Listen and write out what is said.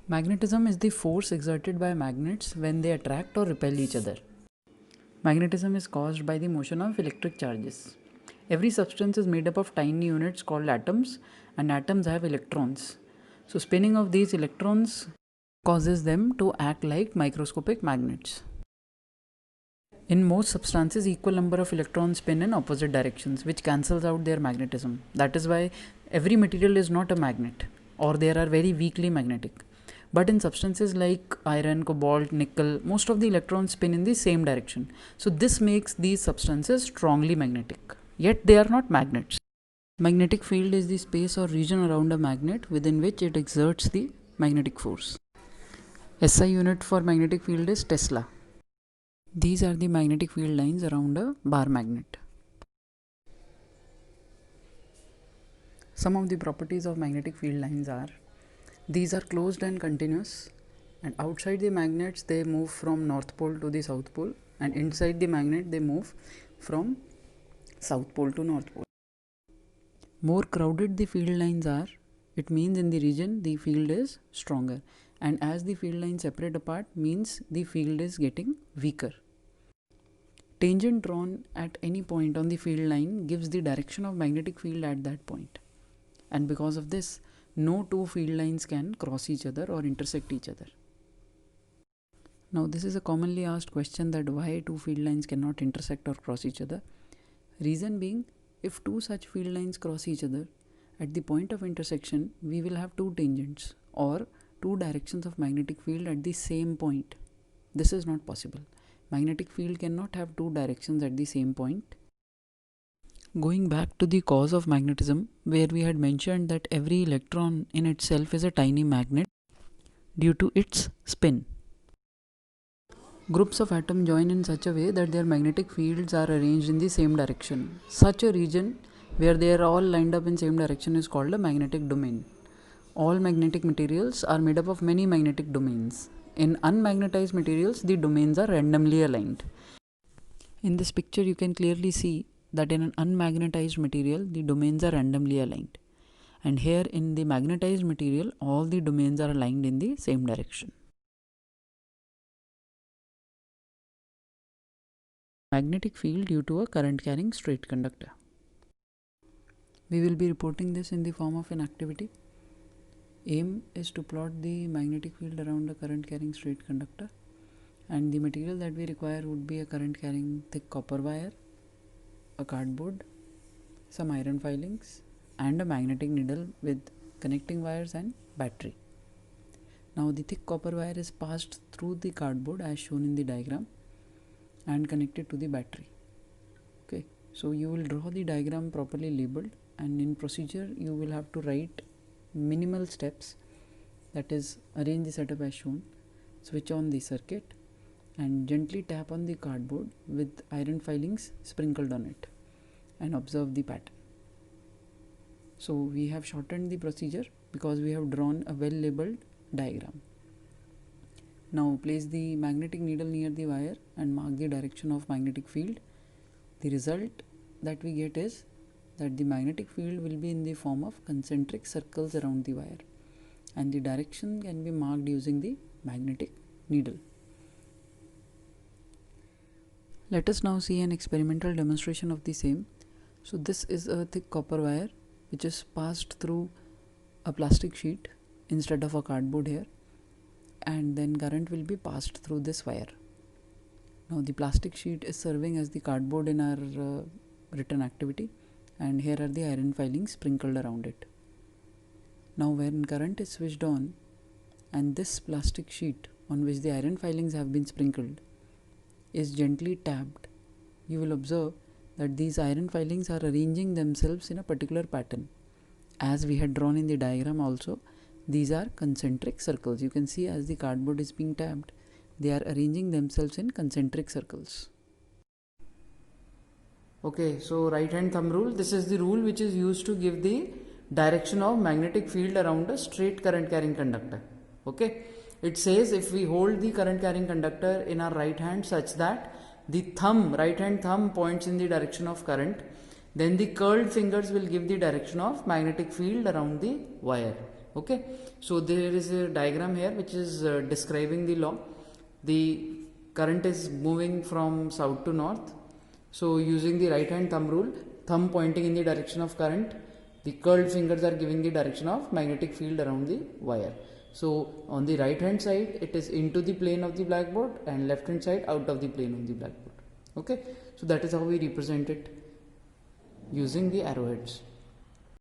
Magnetism is the force exerted by magnets when they attract or repel each other. Magnetism is caused by the motion of electric charges. Every substance is made up of tiny units called atoms, and atoms have electrons. So, spinning of these electrons causes them to act like microscopic magnets. In most substances, equal number of electrons spin in opposite directions, which cancels out their magnetism. That is why every material is not a magnet, or they are very weakly magnetic. But in substances like iron, cobalt, nickel, most of the electrons spin in the same direction. So this makes these substances strongly magnetic. Yet they are not magnets. Magnetic field is the space or region around a magnet within which it exerts the magnetic force. SI unit for magnetic field is Tesla. These are the magnetic field lines around a bar magnet. Some of the properties of magnetic field lines are: these are closed and continuous, and outside the magnets they move from north pole to the south pole, and inside the magnet they move from south pole to north pole. More crowded the field lines are, it means in the region the field is stronger, and as the field lines separate apart means the field is getting weaker. Tangent drawn at any point on the field line gives the direction of magnetic field at that point. And because of this, no two field lines can cross each other or intersect each other. Now this is a commonly asked question, that why two field lines cannot intersect or cross each other. Reason being, if two such field lines cross each other, at the point of intersection we will have two tangents or two directions of magnetic field at the same point. This is not possible. Magnetic field cannot have two directions at the same point. Going back to the cause of magnetism, where we had mentioned that every electron in itself is a tiny magnet due to its spin. Groups of atoms join in such a way that their magnetic fields are arranged in the same direction. Such a region where they are all lined up in same direction is called a magnetic domain. All magnetic materials are made up of many magnetic domains. In unmagnetized materials, the domains are randomly aligned. In this picture, you can clearly see that in an unmagnetized material, the domains are randomly aligned. And here in the magnetized material, all the domains are aligned in the same direction. Magnetic field due to a current carrying straight conductor. We will be reporting this in the form of an activity. Aim is to plot the magnetic field around a current carrying straight conductor, and the material that we require would be a current carrying thick copper wire, a cardboard, some iron filings, and a magnetic needle with connecting wires and battery. Now the thick copper wire is passed through the cardboard as shown in the diagram and connected to the battery. Okay, so you will draw the diagram properly labeled, and in procedure you will have to write minimal steps, that is, arrange the setup as shown, switch on the circuit, and gently tap on the cardboard with iron filings sprinkled on it, and observe the pattern. So we have shortened the procedure because we have drawn a well labeled diagram. Now place the magnetic needle near the wire and mark the direction of magnetic field. The result that we get is that the magnetic field will be in the form of concentric circles around the wire, and the direction can be marked using the magnetic needle. Let us now see an experimental demonstration of the same. So this is a thick copper wire which is passed through a plastic sheet instead of a cardboard here, and then current will be passed through this wire. Now the plastic sheet is serving as the cardboard in our written activity, and here are the iron filings sprinkled around it. Now when current is switched on and this plastic sheet on which the iron filings have been sprinkled is gently tapped, you will observe that these iron filings are arranging themselves in a particular pattern. As we had drawn in the diagram also, these are concentric circles. You can see as the cardboard is being tapped, they are arranging themselves in concentric circles. Okay, so right hand thumb rule, this is the rule which is used to give the direction of magnetic field around a straight current carrying conductor. Okay, it says if we hold the current carrying conductor in our right hand such that the thumb, right hand thumb points in the direction of current, then the curled fingers will give the direction of magnetic field around the wire. Okay, so there is a diagram here which is describing the law. The current is moving from south to north. So using the right hand thumb rule, thumb pointing in the direction of current, the curled fingers are giving the direction of magnetic field around the wire. So on the right hand side it is into the plane of the blackboard, and left hand side out of the plane of the blackboard. Okay, so that is how we represent it using the arrowheads.